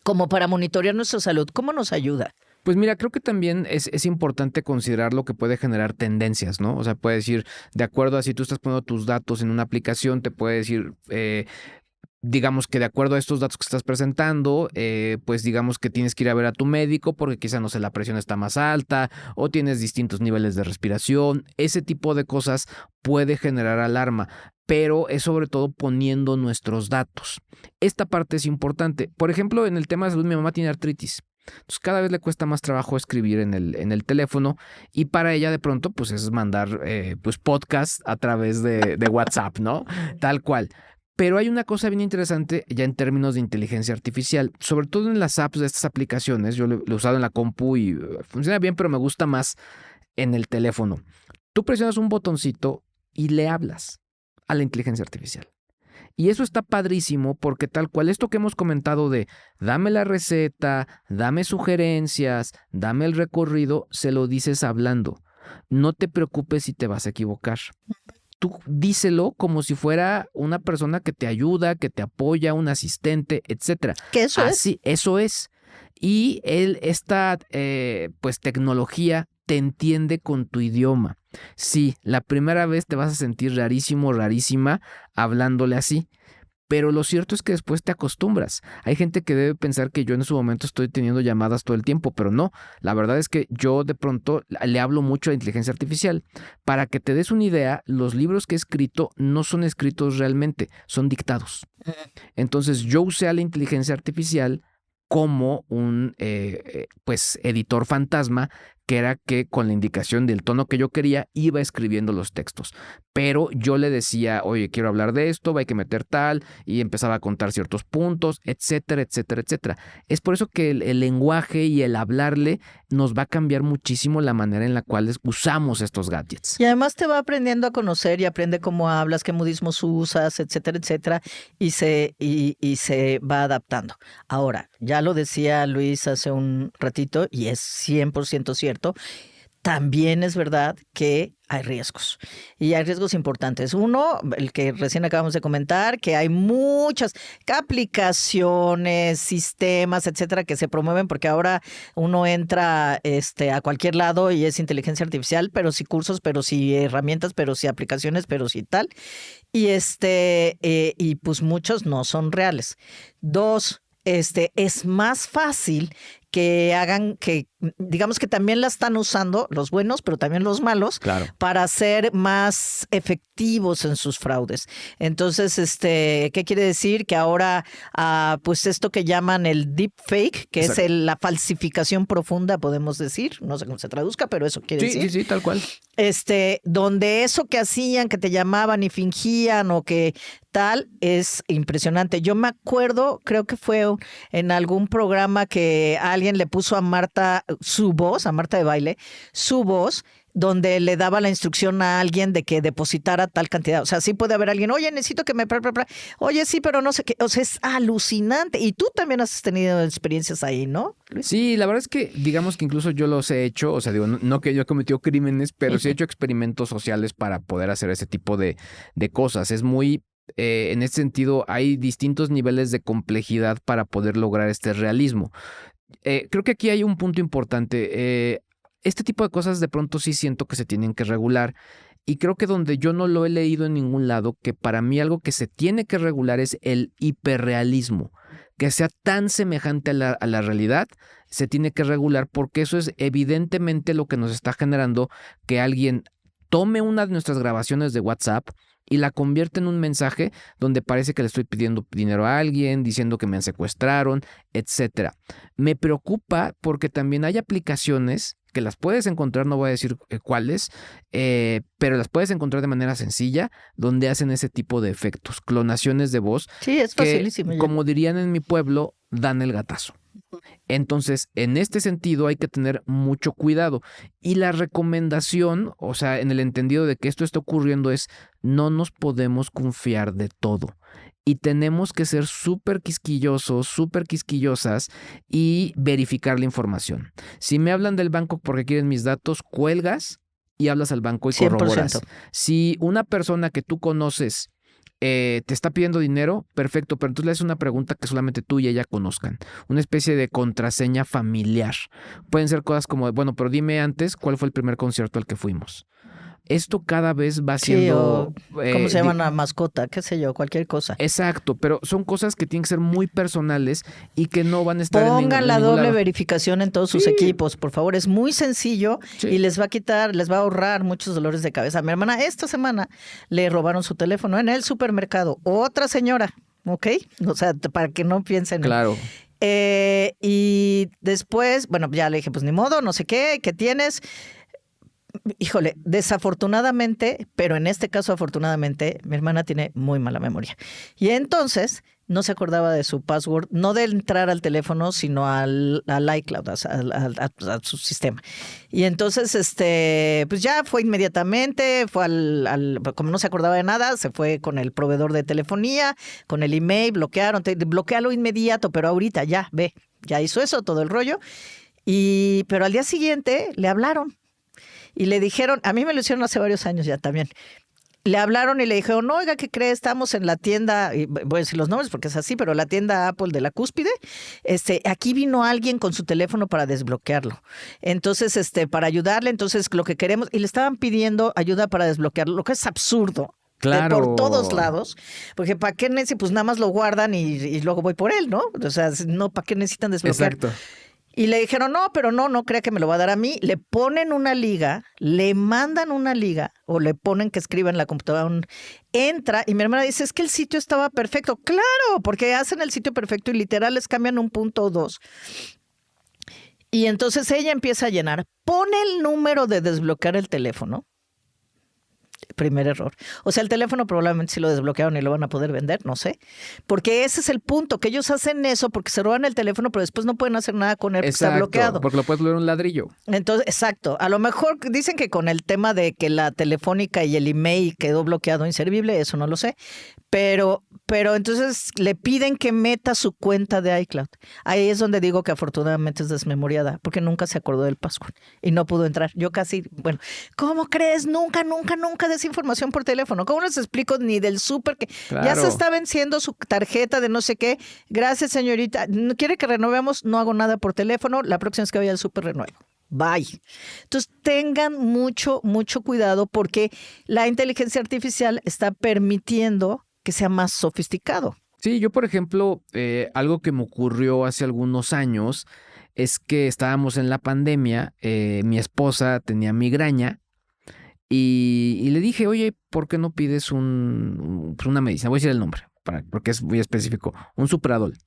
Como para monitorear nuestra salud. ¿Cómo nos ayuda? Pues mira, creo que también es importante considerar lo que puede generar tendencias, ¿no? O sea, puede decir, de acuerdo a si tú estás poniendo tus datos en una aplicación, te puede decir, digamos que de acuerdo a estos datos que estás presentando, pues digamos que tienes que ir a ver a tu médico porque quizá, no sé, la presión está más alta o tienes distintos niveles de respiración. Ese tipo de cosas puede generar alarma, pero es sobre todo poniendo nuestros datos. Esta parte es importante. Por ejemplo, en el tema de salud, mi mamá tiene artritis. Entonces cada vez le cuesta más trabajo escribir en el teléfono y para ella de pronto pues es mandar pues podcast a través de WhatsApp, ¿no? Tal cual. Pero hay una cosa bien interesante ya en términos de inteligencia artificial, sobre todo en las apps de estas aplicaciones. Yo lo he usado en la compu y funciona bien, pero me gusta más en el teléfono. Tú presionas un botoncito y le hablas a la inteligencia artificial. Y eso está padrísimo porque tal cual esto que hemos comentado de dame la receta, dame sugerencias, dame el recorrido, se lo dices hablando. No te preocupes si te vas a equivocar. Tú díselo como si fuera una persona que te ayuda, que te apoya, un asistente, etcétera. Que eso Así, eso es. Y esta pues tecnología te entiende con tu idioma. Sí, la primera vez te vas a sentir rarísimo, rarísima hablándole así. Pero lo cierto es que después te acostumbras. Hay gente que debe pensar que yo en su momento estoy teniendo llamadas todo el tiempo, pero no. La verdad es que yo de pronto le hablo mucho a la inteligencia artificial. Para que te des una idea, los libros que he escrito no son escritos realmente, son dictados. Entonces yo usé a la inteligencia artificial como un pues editor fantasma, que era que con la indicación del tono que yo quería iba escribiendo los textos. Pero yo le decía, oye, quiero hablar de esto, hay que meter tal, y empezaba a contar ciertos puntos, etcétera, etcétera, etcétera. Es por eso que el lenguaje y el hablarle nos va a cambiar muchísimo la manera en la cual usamos estos gadgets. Y además te va aprendiendo a conocer y aprende cómo hablas, qué modismos usas, etcétera, etcétera, y se va adaptando. Ahora, ya lo decía Luis hace un ratito, y es 100% cierto, también es verdad que hay riesgos y hay riesgos importantes. Uno, el que recién acabamos de comentar, que hay muchas aplicaciones, sistemas, etcétera, que se promueven porque ahora uno entra a cualquier lado y es inteligencia artificial, pero sí cursos, pero sí herramientas, pero sí aplicaciones, pero sí tal. Y pues muchos no son reales. Dos, es más fácil que hagan que, digamos que también la están usando los buenos, pero también los malos, claro, para ser más efectivos en sus fraudes. Entonces, ¿qué quiere decir? Que ahora, pues esto que llaman el deepfake, que exacto, es la falsificación profunda, podemos decir, no sé cómo se traduzca, pero eso quiere decir. Sí, tal cual. Donde eso que hacían, que te llamaban y fingían o que tal, es impresionante. Yo me acuerdo, creo que fue en algún programa que alguien le puso a Marta su voz, a Marta de Baile, su voz, donde le daba la instrucción a alguien de que depositara tal cantidad. O sea, sí puede haber alguien, oye, necesito que me... Oye, sí, pero no sé qué. O sea, es alucinante. Y tú también has tenido experiencias ahí, ¿no, Luis? Sí, la verdad es que digamos que incluso yo los he hecho, o sea, digo, no que yo he cometido crímenes, pero sí he hecho experimentos sociales para poder hacer ese tipo de cosas. Es muy... en ese sentido, hay distintos niveles de complejidad para poder lograr este realismo. Creo que aquí hay un punto importante. Este tipo de cosas de pronto sí siento que se tienen que regular y creo que donde yo no lo he leído en ningún lado, que para mí algo que se tiene que regular es el hiperrealismo, que sea tan semejante a la realidad, se tiene que regular porque eso es evidentemente lo que nos está generando que alguien tome una de nuestras grabaciones de WhatsApp y la convierte en un mensaje donde parece que le estoy pidiendo dinero a alguien, diciendo que me secuestraron, etcétera. Me preocupa porque también hay aplicaciones que las puedes encontrar, no voy a decir cuáles, pero las puedes encontrar de manera sencilla, donde hacen ese tipo de efectos, clonaciones de voz. Sí, es facilísimo. Que, como dirían en mi pueblo, dan el gatazo. Entonces, en este sentido hay que tener mucho cuidado. Y la recomendación, o sea, en el entendido de que esto está ocurriendo es, no nos podemos confiar de todo. Y tenemos que ser súper quisquillosos, súper quisquillosas y verificar la información. Si me hablan del banco porque quieren mis datos, cuelgas y hablas al banco y 100%. corroboras. Si una persona que tú conoces te está pidiendo dinero, perfecto, pero entonces le haces una pregunta que solamente tú y ella conozcan. Una especie de contraseña familiar. Pueden ser cosas como, bueno, pero dime antes cuál fue el primer concierto al que fuimos. Esto cada vez va siendo... Sí, o ¿cómo se llama una mascota? Qué sé yo, cualquier cosa. Exacto, pero son cosas que tienen que ser muy personales y que no van a estar Pongan en la ningún doble lado. verificación en todos sus equipos, por favor. Es muy sencillo Sí. y les va a quitar, les va a ahorrar muchos dolores de cabeza. A mi hermana esta semana le robaron su teléfono en el supermercado. Otra señora, ¿ok? O sea, para que no piensen. Claro. Y después, bueno, ya le dije, pues ni modo, no sé qué tienes. Híjole, desafortunadamente, pero en este caso afortunadamente, mi hermana tiene muy mala memoria. Y entonces no se acordaba de su password, no de entrar al teléfono, sino al iCloud, a su sistema. Y entonces, pues ya fue inmediatamente, fue como no se acordaba de nada, se fue con el proveedor de telefonía, con el email, bloquealo inmediato, pero ahorita ya, ve, ya hizo eso, todo el rollo. Pero al día siguiente le hablaron. Y le dijeron, a mí me lo hicieron hace varios años ya también. Le hablaron y le dijeron, no, oiga, ¿qué cree? Estamos en la tienda, y voy a decir los nombres porque es así, pero la tienda Apple de la Cúspide. Aquí vino alguien con su teléfono para desbloquearlo. Entonces, para ayudarle, entonces lo que queremos, y le estaban pidiendo ayuda para desbloquearlo, lo que es absurdo. Claro. Por todos lados, porque ¿para qué pues nada más lo guardan y luego voy por él, ¿no? O sea, no, ¿para qué necesitan desbloquear? Exacto. Y le dijeron, no, pero no crea que me lo va a dar a mí. Le ponen una liga, le mandan una liga o le ponen que escriba en la computadora. Entra y mi hermana dice, es que el sitio estaba perfecto. Claro, porque hacen el sitio perfecto y literal les cambian un punto o dos. Y entonces ella empieza a llenar, pone el número de desbloquear el teléfono. Primer error. O sea, el teléfono probablemente sí lo desbloquearon y lo van a poder vender, no sé. Porque ese es el punto, que ellos hacen eso porque se roban el teléfono, pero después no pueden hacer nada con él porque está bloqueado. Porque lo puedes volver un ladrillo. Entonces, exacto. A lo mejor dicen que con el tema de que la telefónica y el email quedó bloqueado, inservible, eso no lo sé. Pero entonces le piden que meta su cuenta de iCloud. Ahí es donde digo que afortunadamente es desmemoriada, porque nunca se acordó del password y no pudo entrar. Yo casi, bueno, ¿cómo crees? Nunca des información por teléfono. ¿Cómo les explico? Ni del súper que Claro. ya se está venciendo su tarjeta de no sé qué. Gracias, señorita. ¿Quiere que renovemos? No hago nada por teléfono. La próxima vez que vaya al súper renuevo. Bye. Entonces tengan mucho cuidado porque la inteligencia artificial está permitiendo que sea más sofisticado. Sí, yo por ejemplo, algo que me ocurrió hace algunos años es que estábamos en la pandemia, mi esposa tenía migraña y le dije, oye, ¿por qué no pides una medicina? Voy a decir el nombre, porque es muy específico, un Supradol.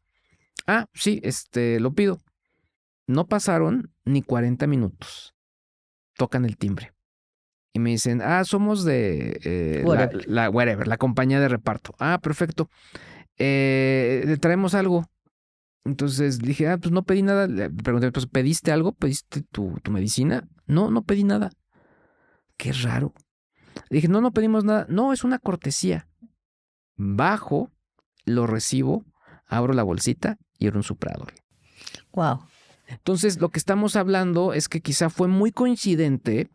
Ah, sí, lo pido. No pasaron ni 40 minutos. Tocan el timbre. Y me dicen, somos de Whatever. la compañía de reparto. Ah, perfecto. Le traemos algo. Entonces dije, pues no pedí nada. Le pregunté, pues, ¿pediste algo? ¿Pediste tu medicina? No, no pedí nada. Qué raro. Le dije, no pedimos nada. No, es una cortesía. Bajo, lo recibo, abro la bolsita y era un Supradol. Wow. Entonces, lo que estamos hablando es que quizá fue muy coincidente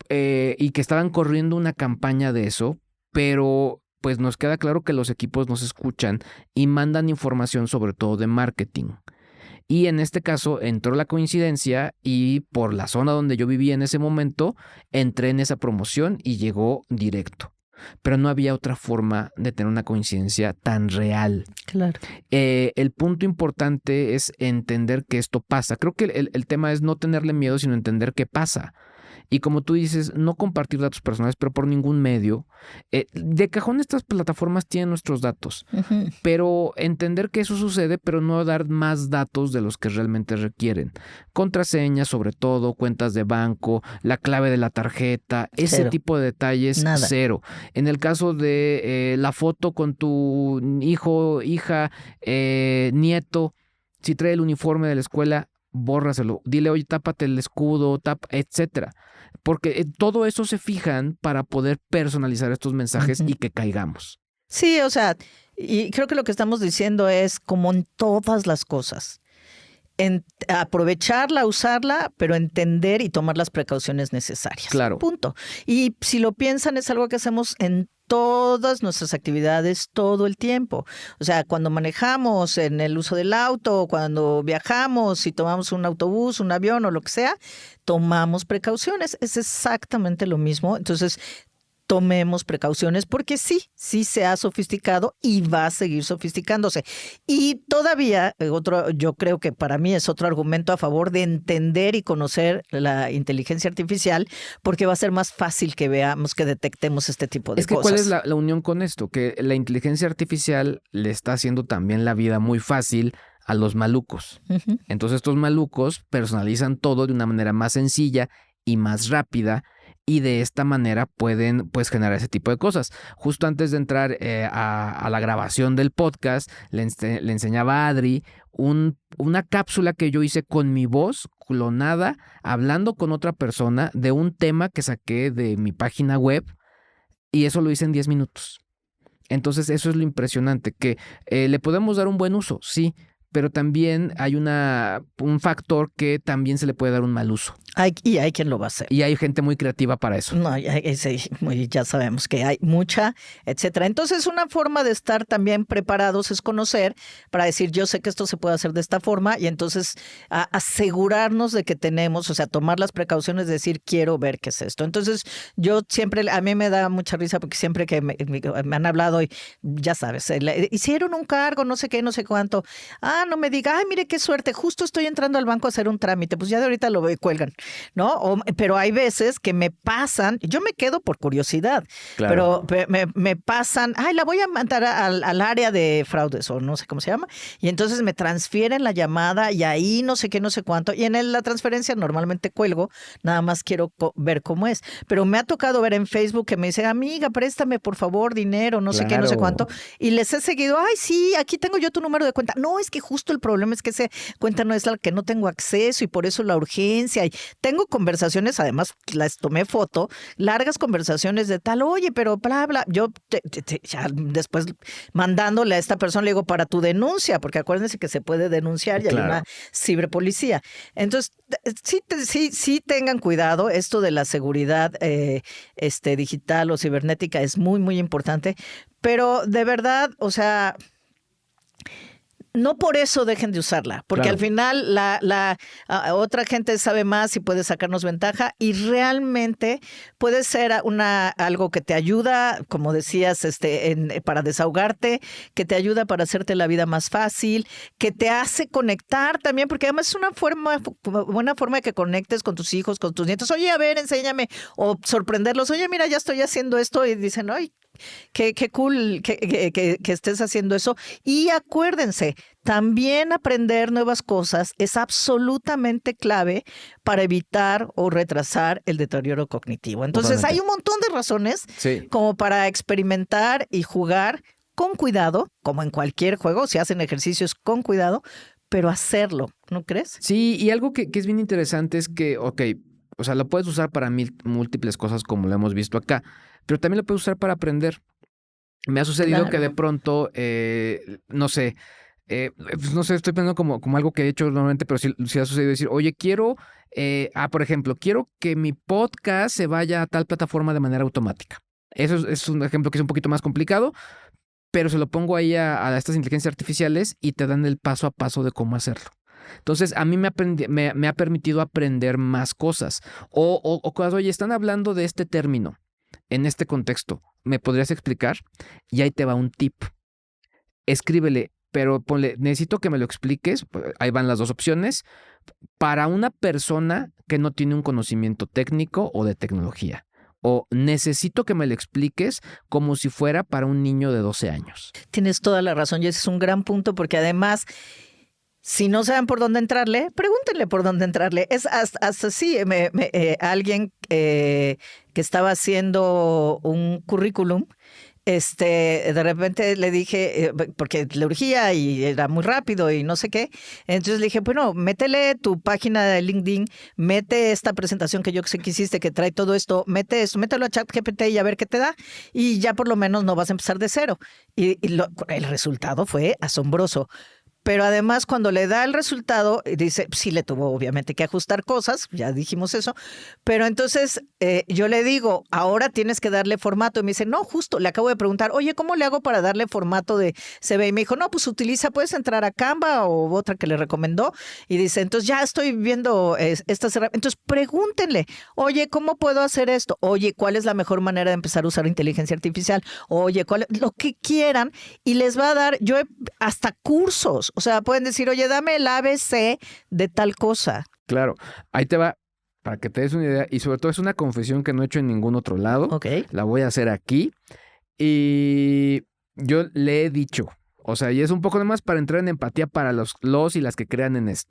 y que estaban corriendo una campaña de eso, pero pues nos queda claro que los equipos nos escuchan y mandan información sobre todo de marketing. Y en este caso entró la coincidencia y por la zona donde yo vivía en ese momento, entré en esa promoción y llegó directo. Pero no había otra forma de tener una coincidencia tan real. Claro. El punto importante es entender que esto pasa. Creo que el tema es no tenerle miedo, sino entender qué pasa. Y como tú dices, no compartir datos personales, pero por ningún medio. De cajón estas plataformas tienen nuestros datos, pero entender que eso sucede, pero no dar más datos de los que realmente requieren. Contraseñas, sobre todo, cuentas de banco, la clave de la tarjeta, ese tipo de detalles, Nada. Cero. En el caso de la foto con tu hijo, hija, nieto, si trae el uniforme de la escuela, bórraselo. Dile, oye, tápate el escudo, etcétera. Porque todo eso se fijan para poder personalizar estos mensajes y que caigamos. Sí, o sea, y creo que lo que estamos diciendo es como en todas las cosas. Aprovecharla, usarla, pero entender y tomar las precauciones necesarias. Claro. Punto. Y si lo piensan, es algo que hacemos en todas nuestras actividades todo el tiempo. O sea, cuando manejamos, en el uso del auto, cuando viajamos, si tomamos un autobús, un avión o lo que sea, tomamos precauciones. Es exactamente lo mismo. Entonces, tomemos precauciones porque sí se ha sofisticado y va a seguir sofisticándose. Y todavía, yo creo que para mí es otro argumento a favor de entender y conocer la inteligencia artificial, porque va a ser más fácil que veamos, que detectemos este tipo de cosas. ¿Cuál es la unión con esto? Que la inteligencia artificial le está haciendo también la vida muy fácil a los malucos. Entonces estos malucos personalizan todo de una manera más sencilla y más rápida, y de esta manera pueden pues generar ese tipo de cosas. Justo antes de entrar a la grabación del podcast, le enseñaba a Adri una cápsula que yo hice con mi voz clonada, hablando con otra persona de un tema que saqué de mi página web, y eso lo hice en 10 minutos. Entonces eso es lo impresionante, que le podemos dar un buen uso, sí, pero también hay un factor que también se le puede dar un mal uso. Hay quien lo va a hacer. Y hay gente muy creativa para eso. No, ya sabemos que hay mucha, etcétera. Entonces, una forma de estar también preparados es conocer para decir, yo sé que esto se puede hacer de esta forma, y entonces asegurarnos de que tenemos, o sea, tomar las precauciones de decir, quiero ver qué es esto. Entonces, yo siempre, a mí me da mucha risa porque siempre que me han hablado, y ya sabes, hicieron un cargo, no sé qué, no sé cuánto. No me diga, ay, mire qué suerte, justo estoy entrando al banco a hacer un trámite, pues ya de ahorita lo cuelgan, ¿no? Pero hay veces que me pasan, yo me quedo por curiosidad, claro, pero me pasan, ay, la voy a mandar al área de fraudes o no sé cómo se llama, y entonces me transfieren la llamada y ahí no sé qué, no sé cuánto, y en la transferencia normalmente cuelgo, nada más quiero ver cómo es, pero me ha tocado ver en Facebook que me dice, amiga, préstame por favor dinero, no sé qué, no sé cuánto, y les he seguido, ay, sí, aquí tengo yo tu número de cuenta. No, es que justo el problema es que esa cuenta no es la que no tengo acceso y por eso la urgencia. Y tengo conversaciones, además las tomé foto, largas conversaciones de tal, oye, pero bla, bla. Yo ya después mandándole a esta persona, le digo, para tu denuncia, porque acuérdense que se puede denunciar y hay una ciberpolicía. Entonces, sí tengan cuidado. Esto de la seguridad digital o cibernética es muy, muy importante. Pero de verdad, o sea, no por eso dejen de usarla, porque al final la otra gente sabe más y puede sacarnos ventaja, y realmente puede ser algo que te ayuda, como decías, para desahogarte, que te ayuda para hacerte la vida más fácil, que te hace conectar también, porque además es una buena forma de que conectes con tus hijos, con tus nietos. Oye, a ver, enséñame, o sorprenderlos. Oye, mira, ya estoy haciendo esto, y dicen, ay, qué cool que estés haciendo eso. Y acuérdense, también aprender nuevas cosas es absolutamente clave para evitar o retrasar el deterioro cognitivo. Entonces, hay un montón de razones como para experimentar y jugar con cuidado, como en cualquier juego, se hacen ejercicios con cuidado, pero hacerlo, ¿no crees? Sí, y algo que es bien interesante es que, ok, o sea, lo puedes usar para múltiples cosas como lo hemos visto acá, pero también lo puedes usar para aprender. Me ha sucedido que de Claro. pronto, no sé, pues no sé, estoy pensando como algo que he hecho normalmente, pero sí ha sucedido decir, oye, quiero, por ejemplo, quiero que mi podcast se vaya a tal plataforma de manera automática. Eso es un ejemplo que es un poquito más complicado, pero se lo pongo ahí a estas inteligencias artificiales y te dan el paso a paso de cómo hacerlo. Entonces, a mí me ha permitido aprender más cosas. O cosas, oye, están hablando de este término en este contexto. ¿Me podrías explicar? Y ahí te va un tip. Escríbele, pero ponle, necesito que me lo expliques. Ahí van las dos opciones. Para una persona que no tiene un conocimiento técnico o de tecnología. O necesito que me lo expliques como si fuera para un niño de 12 años. Tienes toda la razón y ese es un gran punto porque además, si no saben por dónde entrarle, pregúntenle por dónde entrarle. Es hasta así, alguien que estaba haciendo un currículum, de repente le dije, porque le urgía y era muy rápido y no sé qué, entonces le dije, bueno, métele tu página de LinkedIn, mete esta presentación que yo sé que hiciste, que trae todo esto, mete esto, mételo a ChatGPT y a ver qué te da, y ya por lo menos no vas a empezar de cero. El resultado fue asombroso. Pero además cuando le da el resultado, dice, sí le tuvo obviamente que ajustar cosas, ya dijimos eso, pero entonces yo le digo, ahora tienes que darle formato. Y me dice, no, justo, le acabo de preguntar, oye, ¿cómo le hago para darle formato de CV? Y me dijo, no, pues puedes entrar a Canva o otra que le recomendó. Y dice, entonces ya estoy viendo estas herramientas. Entonces pregúntenle, oye, ¿cómo puedo hacer esto? Oye, ¿cuál es la mejor manera de empezar a usar inteligencia artificial? Oye, lo que quieran, y les va a dar, hasta cursos. O sea, pueden decir, oye, dame el ABC de tal cosa. Claro, ahí te va, para que te des una idea, y sobre todo es una confesión que no he hecho en ningún otro lado, Ok. la voy a hacer aquí, y yo le he dicho, o sea, y es un poco nomás para entrar en empatía para los y las que crean en esto.